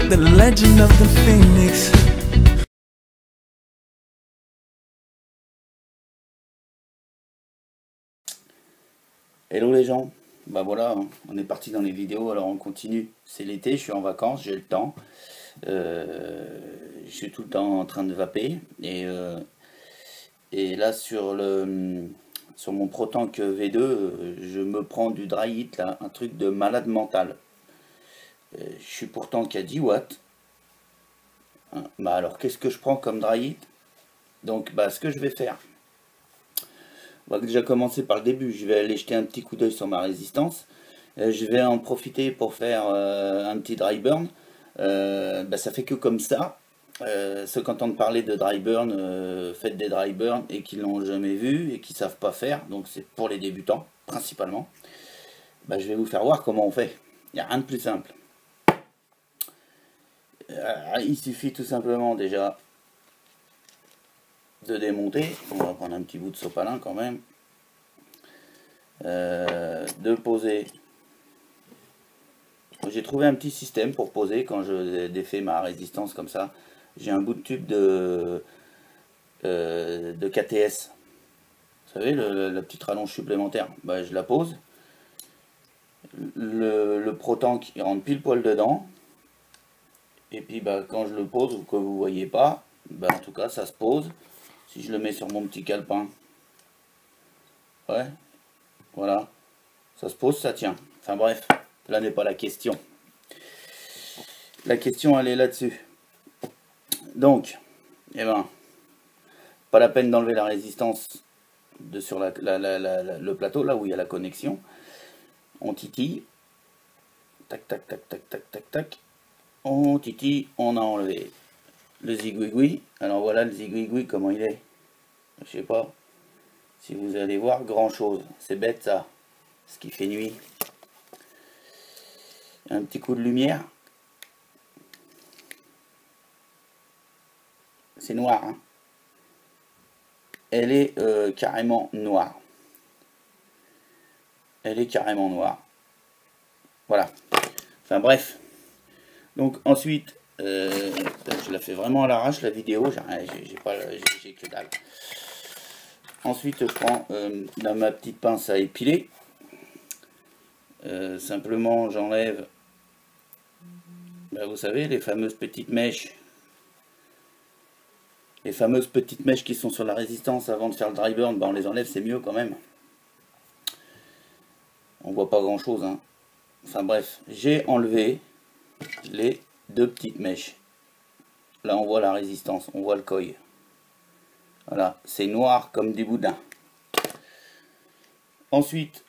the legend of the phoenix. Hello les gens, bah voilà, on est parti dans les vidéos, alors on continue. C'est l'été, je suis en vacances, j'ai le temps. Je suis tout le temps en train de vaper. Et là sur mon ProTank V2, je me prends du dry heat là, un truc de malade mental. Je suis pourtant qu'à 10 watts. Hein, bah alors qu'est-ce que je prends comme dry heat? Donc bah ce que je vais faire, on va déjà commencer par le début. Je vais aller jeter un petit coup d'œil sur ma résistance. Je vais en profiter pour faire un petit dry burn. Bah, ça fait que comme ça. Ceux qui entendent parler de dry burn, faites des dry burn et qui l'ont jamais vu et qui savent pas faire. Donc c'est pour les débutants principalement. Bah, je vais vous faire voir comment on fait. Il n'y a rien de plus simple. Il suffit tout simplement déjà de démonter. On va prendre un petit bout de sopalin quand même. De poser. J'ai trouvé un petit système pour poser quand je défais ma résistance comme ça. J'ai un bout de tube de KTS. Vous savez, la petite rallonge supplémentaire. Bah, je la pose. Le ProTank il rentre pile poil dedans. Et puis bah, quand je le pose, ou que vous ne voyez pas, bah, en tout cas ça se pose. Si je le mets sur mon petit calepin, ouais, voilà, ça se pose, ça tient. Enfin bref, là n'est pas la question. La question elle est là-dessus. Donc, eh ben, pas la peine d'enlever la résistance sur le plateau, là où il y a la connexion. On titille. Tac, tac, tac, tac, tac, tac, tac. On titille, on a enlevé le zigouigoui. Alors voilà le zigouigoui, comment il est. Je sais pas si vous allez voir grand chose. C'est bête ça, ce qui fait nuit. Un petit coup de lumière. C'est noir, hein. Elle est carrément noire. Elle est carrément noire. Voilà. Enfin bref. Donc ensuite, je la fais vraiment à l'arrache la vidéo. J'ai que dalle. Ensuite, je prends dans ma petite pince à épiler. Simplement, j'enlève, vous savez, les fameuses petites mèches. Les fameuses petites mèches qui sont sur la résistance avant de faire le dry burn, on les enlève, c'est mieux quand même. On voit pas grand chose, hein. Enfin bref, j'ai enlevé les deux petites mèches. Là on voit la résistance, on voit le coil. Voilà, c'est noir comme du boudin. Ensuite,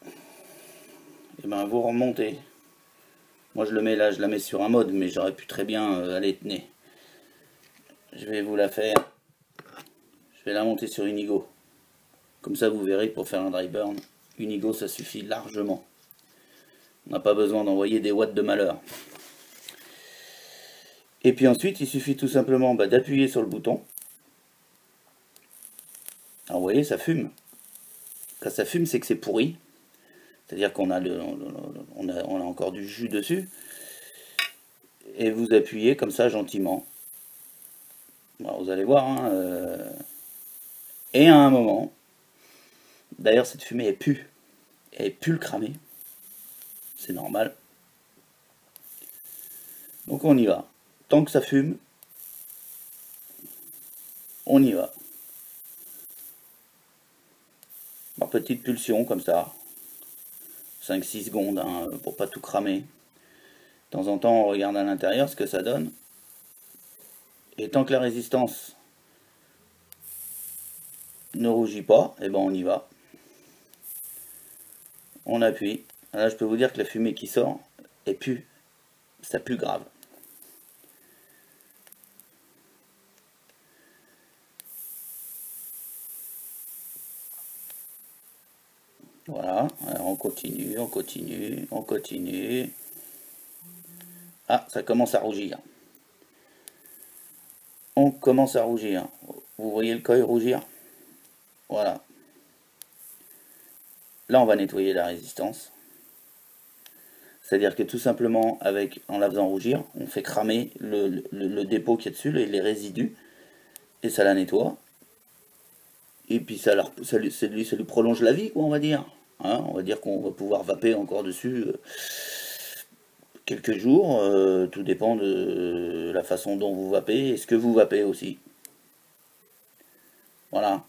eh ben, vous remontez. Moi je le mets là, je la mets sur un mode, mais j'aurais pu très bien aller tenir. Je vais vous la faire. Je vais la monter sur Unigo. Comme ça vous verrez, pour faire un dry burn, Unigo ça suffit largement. On n'a pas besoin d'envoyer des watts de malheur. Et puis ensuite, il suffit tout simplement d'appuyer sur le bouton. Alors vous voyez, ça fume. Quand ça fume, c'est que c'est pourri. C'est-à-dire qu'on a, on a encore du jus dessus. Et vous appuyez comme ça gentiment. Alors, vous allez voir. Hein, Et à un moment, d'ailleurs cette fumée elle pue le cramer. C'est normal. Donc on y va. Tant que ça fume, on y va. Par petites pulsions comme ça. 5-6 secondes, hein, pour pas tout cramer. De temps en temps on regarde à l'intérieur ce que ça donne. Et tant que la résistance ne rougit pas, et ben on y va. On appuie. Là je peux vous dire que la fumée qui sort, elle pue. Ça pue grave. Voilà, alors on continue, on continue, on continue. Ah, ça commence à rougir. On commence à rougir. Vous voyez le coil rougir? Voilà. Là, on va nettoyer la résistance. C'est-à-dire que tout simplement, en la faisant rougir, on fait cramer le dépôt qui est dessus, les résidus, et ça la nettoie. Et puis ça lui prolonge la vie, quoi, on va dire. Hein, on va dire qu'on va pouvoir vaper encore dessus quelques jours. Tout dépend de la façon dont vous vapez et ce que vous vapez aussi. Voilà.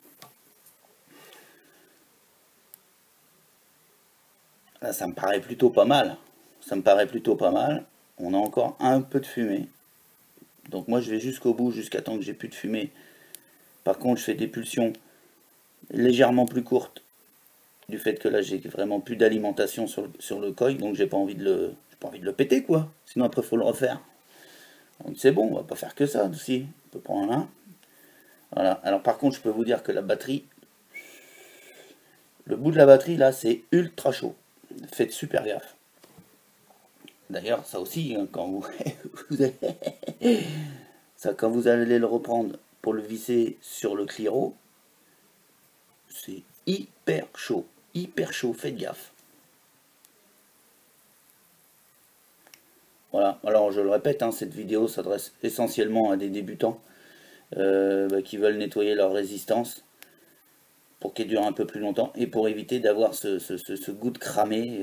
Là, ça me paraît plutôt pas mal. Ça me paraît plutôt pas mal. On a encore un peu de fumée. Donc moi, je vais jusqu'au bout, jusqu'à temps que j'ai plus de fumée. Par contre, je fais des pulsions légèrement plus courtes. Du fait que là, j'ai vraiment plus d'alimentation sur le coil. Donc j'ai pas envie de le péter, quoi. Sinon, après, il faut le refaire. Donc c'est bon, on va pas faire que ça aussi. On peut prendre un. Voilà. Alors par contre, je peux vous dire que la batterie, le bout de la batterie, là, c'est ultra chaud. Faites super gaffe. D'ailleurs, ça aussi, hein, quand quand vous allez le reprendre pour le visser sur le Cliro, c'est hyper chaud, faites gaffe. Voilà, alors je le répète, hein, cette vidéo s'adresse essentiellement à des débutants qui veulent nettoyer leur résistance pour qu'elle dure un peu plus longtemps et pour éviter d'avoir ce goût de cramé,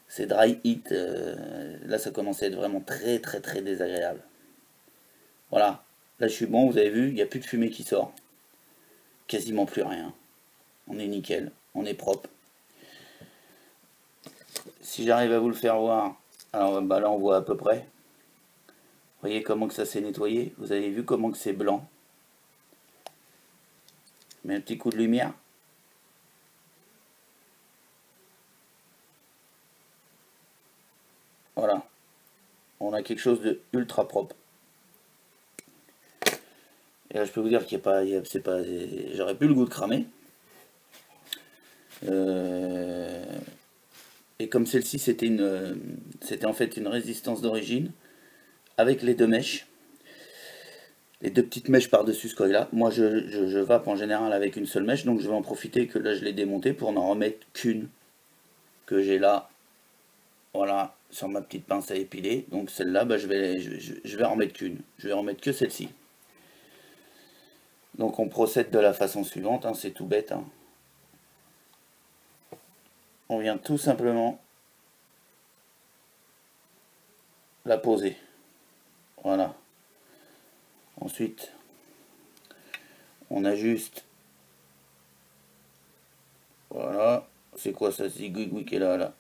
ces dry heat. Là, ça commence à être vraiment très désagréable. Voilà, là je suis bon, vous avez vu, il n'y a plus de fumée qui sort. Quasiment plus rien. On est nickel, on est propre. Si j'arrive à vous le faire voir, alors bah là on voit à peu près. Vous voyez comment que ça s'est nettoyé? Vous avez vu comment que c'est blanc? Je mets un petit coup de lumière. Voilà. On a quelque chose de ultra propre. Et là je peux vous dire qu'il n'y a pas, j'aurais plus le goût de cramer. Et comme celle-ci c'était en fait une résistance d'origine avec les deux mèches, les deux petites mèches par-dessus ce coil là. Moi je vape en général avec une seule mèche, donc je vais en profiter que là je l'ai démonté pour n'en remettre qu'une que j'ai là, voilà, sur ma petite pince à épiler. Donc celle-là, bah, je vais en remettre qu'une, je vais en remettre que celle-ci. Donc on procède de la façon suivante, hein, c'est tout bête, hein. On vient tout simplement la poser. Voilà. Ensuite, on ajuste. Voilà. C'est quoi ça, zigouigoui qui est là, là?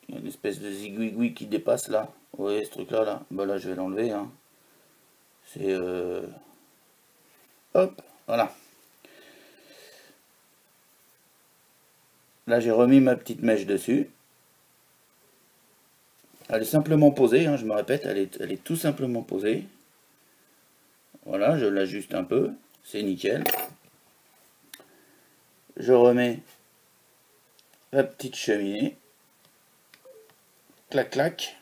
Il y a une espèce de zigouigoui qui dépasse là. Vous voyez ce truc là, là? Bah là, je vais l'enlever, hein. C'est... Hop, voilà. Là, j'ai remis ma petite mèche dessus. Elle est simplement posée, hein, je me répète, elle est tout simplement posée. Voilà, je l'ajuste un peu, c'est nickel. Je remets la petite cheminée. Clac, clac.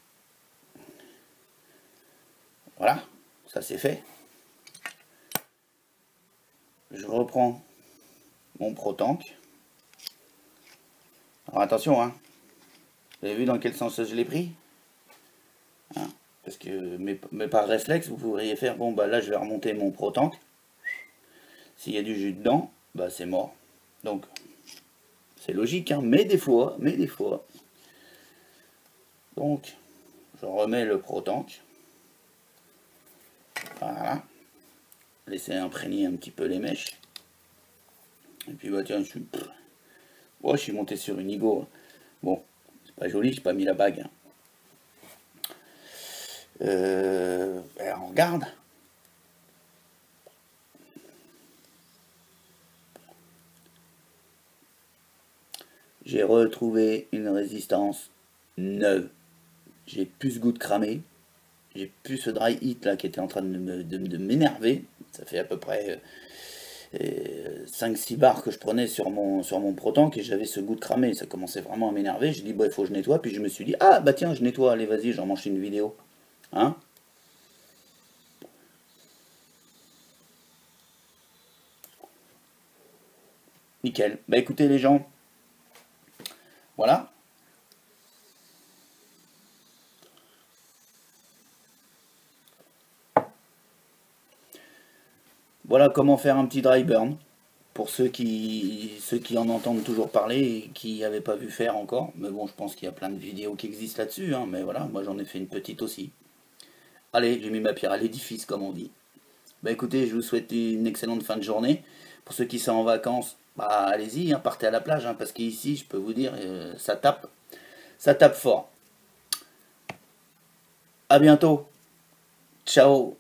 Voilà, ça c'est fait. Je reprends mon Pro-Tank. Alors attention, hein. Vous avez vu dans quel sens je l'ai pris, hein, parce que, mais par réflexe, vous pourriez faire, bon bah là je vais remonter mon Pro-Tank. S'il y a du jus dedans, bah c'est mort. Donc, c'est logique, hein, mais des fois. Donc, je remets le Pro-Tank. Voilà. Laisser imprégner un petit peu les mèches. Et puis bah tiens, je suis monté sur une Igo. Bon, c'est pas joli, j'ai pas mis la bague. Ben, on regarde. J'ai retrouvé une résistance neuve. J'ai plus ce goût de cramé. J'ai plus ce dry heat là qui était en train de m'énerver. Ça fait à peu près 5-6 bars que je prenais sur mon Pro-Tank et j'avais ce goût de cramé. Ça commençait vraiment à m'énerver. J'ai dit, bah, il faut que je nettoie. Puis je me suis dit, ah bah tiens, je nettoie. Allez, vas-y, j'en mange une vidéo. Hein? Nickel. Bah écoutez les gens, voilà. Voilà comment faire un petit dry burn. Pour ceux qui en entendent toujours parler et qui n'avaient pas vu faire encore. Mais bon, je pense qu'il y a plein de vidéos qui existent là-dessus. Hein, mais voilà, moi j'en ai fait une petite aussi. Allez, j'ai mis ma pierre à l'édifice, comme on dit. Bah écoutez, je vous souhaite une excellente fin de journée. Pour ceux qui sont en vacances, bah allez-y, hein, partez à la plage, hein, parce qu'ici, je peux vous dire, ça tape fort. À bientôt. Ciao.